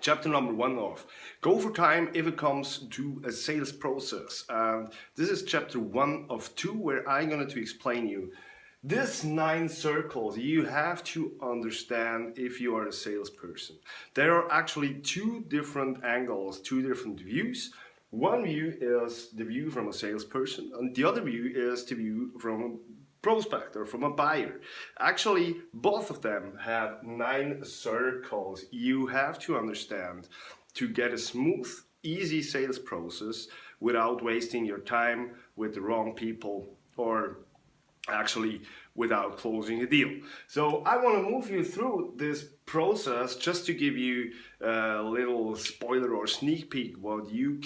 Chapter number 1 of Go for Time if it comes to a sales process. And this is chapter 1 of 2 where I'm going to explain you this 9 circles you have to understand if you are a salesperson. There are actually 2 different angles, 2 different views. One view is the view from a salesperson and the other view is the view from a prospect or from a buyer. Actually, both of them have 9 circles you have to understand to get a smooth, easy sales process without wasting your time with the wrong people or actually without closing a deal. So I want to move you through this process just to give you a little spoiler or sneak peek what you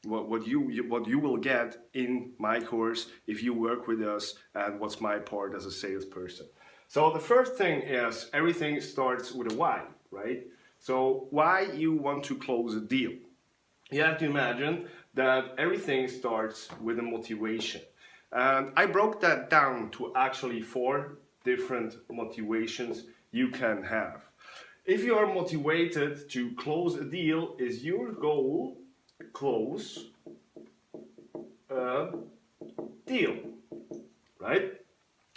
will get in my course if you work with us and what's my part as a salesperson. So the first thing is everything starts with a why, right? So why you want to close a deal. You have to imagine that everything starts with a motivation. And I broke that down to actually 4 different motivations you can have. If you are motivated to close a deal, is your goal close a deal, right?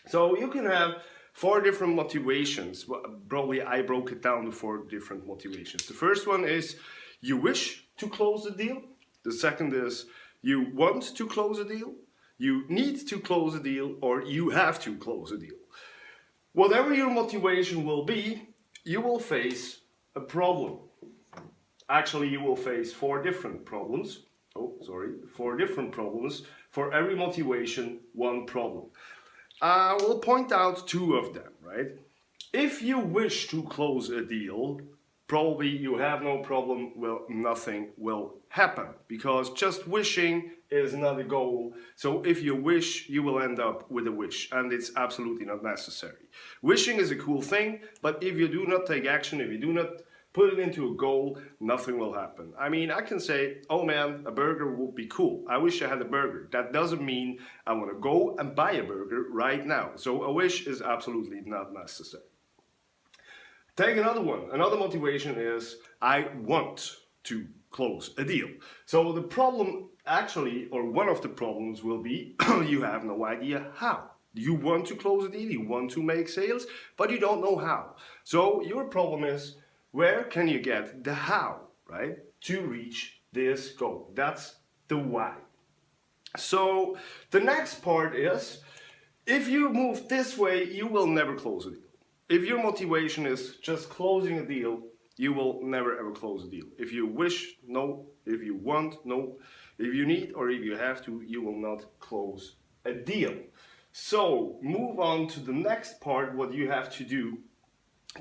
So you can have 4 different motivations. Probably I broke it down to 4 different motivations. The first one is you wish to close the deal. The second is you want to close a deal. You need to close a deal, or you have to close a deal. Whatever your motivation will be, you will face a problem. Actually, you will face 4 different problems. 4 different problems. For every motivation, 1 problem. I will point out 2 of them, right? If you wish to close a deal, probably you have no problem, well, nothing will happen because just wishing is not a goal. So if you wish, you will end up with a wish and it's absolutely not necessary. Wishing is a cool thing, but if you do not take action, if you do not put it into a goal, nothing will happen. I mean, I can say, oh man, a burger would be cool. I wish I had a burger. That doesn't mean I want to go and buy a burger right now. So a wish is absolutely not necessary. Take another one. Another motivation is I want to close a deal. So the problem actually, or one of the problems will be you have no idea how. You want to close a deal, you want to make sales, but you don't know how. So your problem is where can you get the how, right? To reach this goal. That's the why. So the next part is if you move this way, you will never close a deal. If your motivation is just closing a deal, you will never ever close a deal. If you wish, no. If you want, no. If you need or if you have to, you will not close a deal. So move on to the next part, what you have to do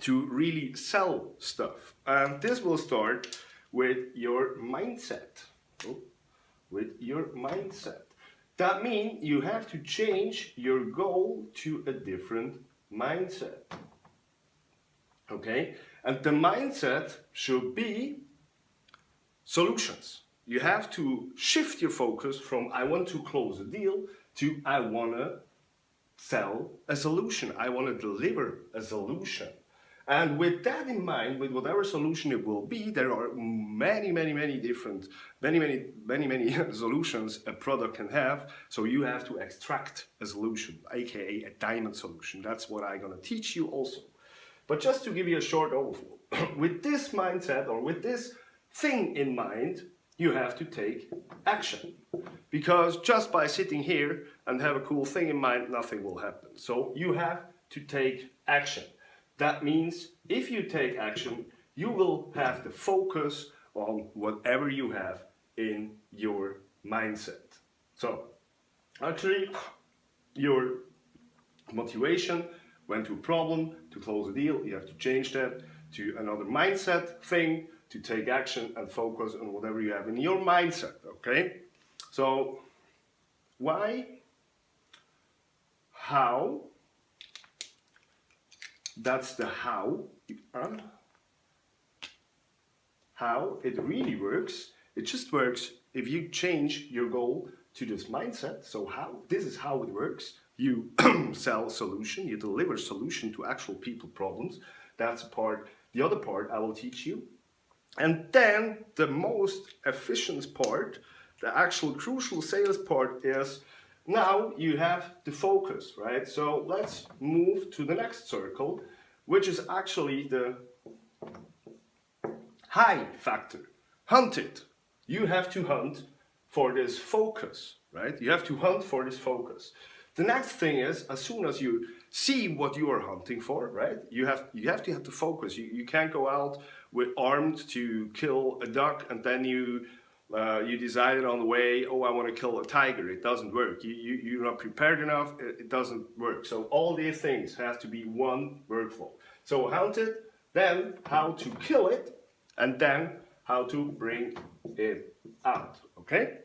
to really sell stuff. And this will start with your mindset. With your mindset. That means you have to change your goal to a different mindset. Okay? And the mindset should be solutions. You have to shift your focus from I want to close a deal to I want to sell a solution. I want to deliver a solution. And with that in mind, with whatever solution it will be, there are many different solutions a product can have. So you have to extract a solution, aka a diamond solution. That's what I'm going to teach you also. But just to give you a short overview, with this mindset or with this thing in mind, you have to take action. Because just by sitting here and have a cool thing in mind, nothing will happen. So you have to take action. That means if you take action, you will have the focus on whatever you have in your mindset. So actually, your motivation went to a problem to close a deal. You have to change that to another mindset thing to take action and focus on whatever you have in your mindset, okay? So why, how, that's the how it really works. It just works if you change your goal to this mindset. So this is how it works. You sell solution, you deliver solution to actual people problems. That's a part. The other part I will teach you And then the most efficient part, the actual crucial sales part is now you have the focus, right? So let's move to the next circle, which is actually the high factor. Hunt it. You have to hunt for this focus, right? You have to hunt for this focus. The next thing is, as soon as you see what you are hunting for, right? You have to have the focus. You can't go out with armed to kill a duck and then you decided on the way, oh, I want to kill a tiger. It doesn't work. You're not prepared enough. It doesn't work. So all these things have to be one workflow. So hunt it, then how to kill it, and then how to bring it out. Okay?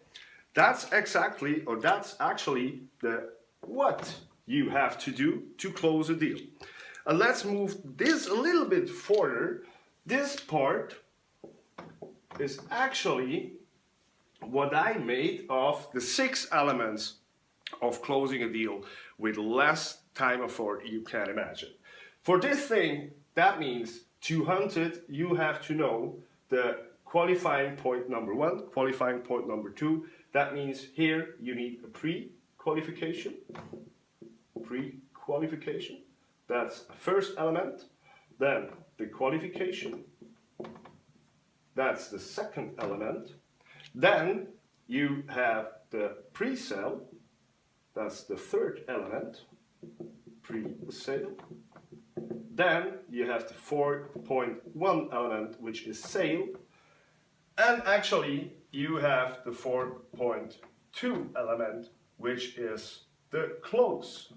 That's exactly, or that's actually the what you have to do to close a deal. And let's move this a little bit further. This part is actually what I made of the 6 elements of closing a deal with less time effort you can imagine. For this thing, that means to hunt it, you have to know the qualifying point number 1, qualifying point number 2. That means here you need a pre-qualification. Pre-qualification. That's the first element. Then the qualification. That's the second element. Then you have the pre-sale. That's the third element. Pre-sale. Then you have the 4.1 element, which is sale. And actually you have the 4.2 element, which is the close.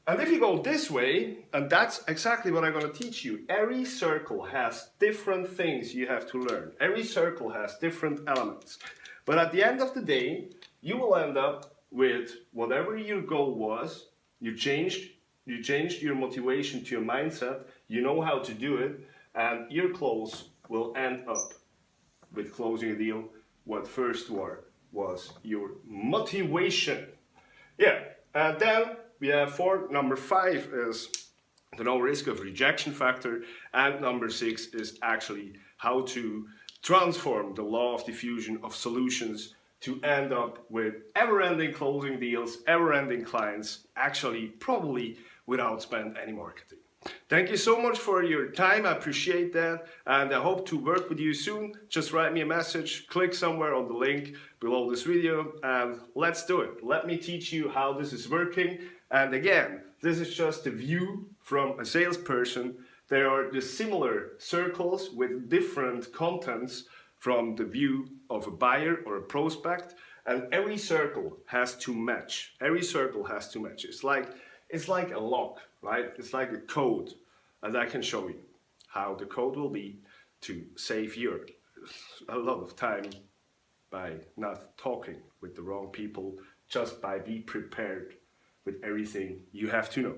And if you go this way, and that's exactly what I'm going to teach you, every circle has different things you have to learn. Every circle has different elements. But at the end of the day, you will end up with whatever your goal was. You changed your motivation to your mindset, you know how to do it, and your close will end up with closing a deal. What first was your motivation. Yeah, and then we have number 5 is the no risk of rejection factor, and number 6 is actually how to transform the law of diffusion of solutions to end up with ever-ending closing deals, ever-ending clients, actually probably without spending any marketing. Thank you so much for your time, I appreciate that, and I hope to work with you soon. Just write me a message, click somewhere on the link below this video, and let's do it. Let me teach you how this is working. And again, this is just a view from a salesperson. There are the similar circles with different contents from the view of a buyer or a prospect, and every circle has to match. Every circle has to match. It's like a lock, right? It's like a code, and I can show you how the code will be to save you a lot of time by not talking with the wrong people, just by be prepared with everything you have to know.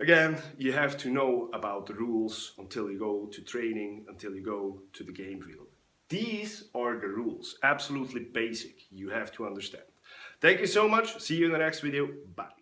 Again, you have to know about the rules until you go to training, until you go to the game field. These are the rules, absolutely basic, you have to understand. Thank you so much, see you in the next video, bye.